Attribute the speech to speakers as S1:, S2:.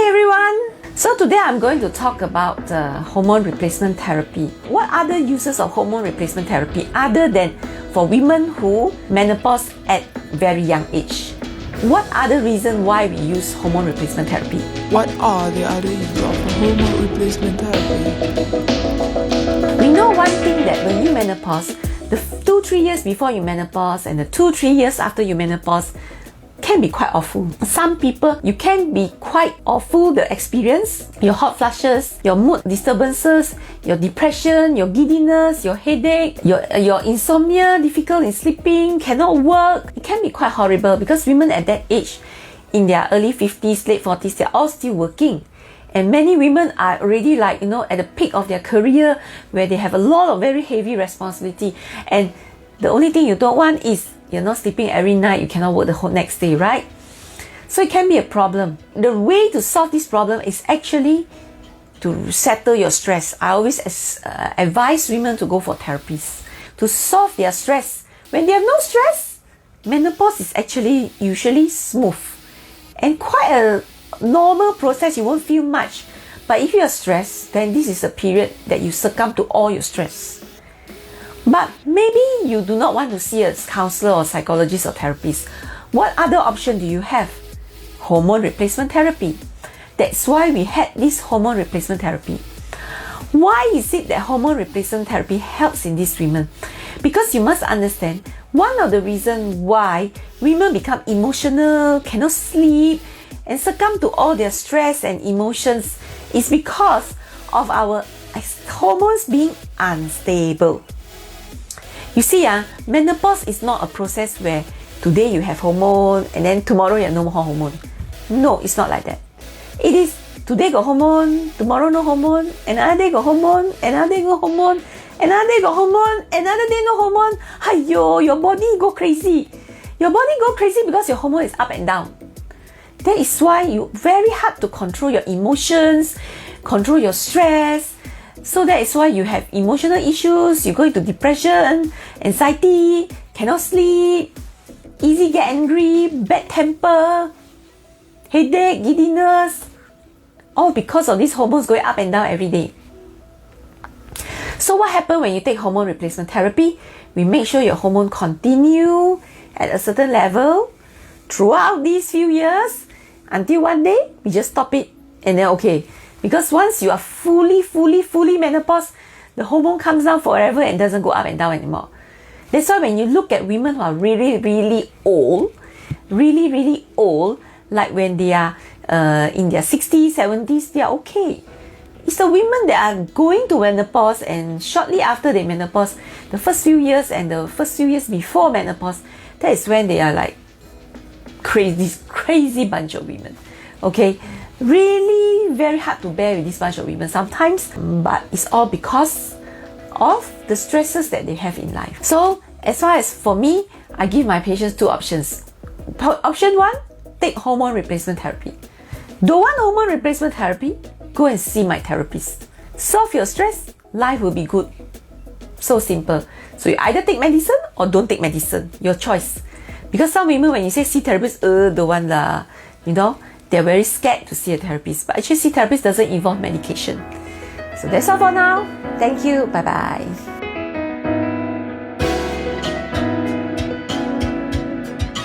S1: Hi everyone! So today I'm going to talk about hormone replacement therapy. What other uses of hormone replacement therapy other than for women who menopause at very young age? What other reason why we use hormone replacement therapy?
S2: What are the other uses of hormone replacement therapy?
S1: We know one thing, that when you menopause, the 2-3 years before you menopause and the 2-3 years after you menopause can be quite awful. Some people, you can be quite awful, the experience, your hot flushes, your mood disturbances, your depression, your giddiness, your headache, your insomnia, difficult in sleeping, cannot work. It can be quite horrible because women at that age, in their early 50s, late 40s, they're all still working. And many women are already at the peak of their career where they have a lot of very heavy responsibility. And the only thing you don't want is you're not sleeping every night, you cannot work the whole next day, right? So it can be a problem. The way to solve this problem is actually to settle your stress. I always advise women to go for therapies to solve their stress. When they have no stress, menopause is actually usually smooth and quite a normal process. You won't feel much. But if you are stressed, then this is a period that you succumb to all your stress. But maybe you do not want to see a counselor or psychologist or therapist. What other option do you have? Hormone replacement therapy. That's why we had this hormone replacement therapy. Why is it that hormone replacement therapy helps in these women? Because you must understand, one of the reasons why women become emotional, cannot sleep, and succumb to all their stress and emotions is because of our hormones being unstable. You see, menopause is not a process where today you have hormone and then tomorrow you have no more hormone. No, it's not like that. It is today got hormone, tomorrow no hormone, another day got hormone, another day got hormone, another day got hormone, another day no hormone. Hayo, your body go crazy. Your body go crazy because your hormone is up and down. That is why you very hard to control your emotions, control your stress. So that is why you have emotional issues, you go into depression, anxiety, cannot sleep, easy get angry, bad temper, headache, giddiness, all because of these hormones going up and down every day. So what happens when you take hormone replacement therapy? We make sure your hormone continue at a certain level throughout these few years until one day we just stop it and then okay. Because once you are fully menopause, the hormone comes down forever and doesn't go up and down anymore. That's why when you look at women who are really old, like when they are in their 60s, 70s, they are okay. It's the women that are going to menopause and shortly after they menopause, the first few years and the first few years before menopause, that is when they are like crazy bunch of women. Okay? Really very hard to bear with this bunch of women sometimes, but it's all because of the stresses that they have in life. So as far as for me, I give my patients two options. Option 1, take hormone replacement therapy. Don't want hormone replacement therapy? Go and see my therapist. Solve your stress, life will be good. So simple. So you either take medicine or don't take medicine. Your choice. Because some women, when you say see therapist, don't want lah, they're very scared to see a therapist. But actually, see therapist doesn't involve medication. So that's all for now. Thank you. Bye-bye.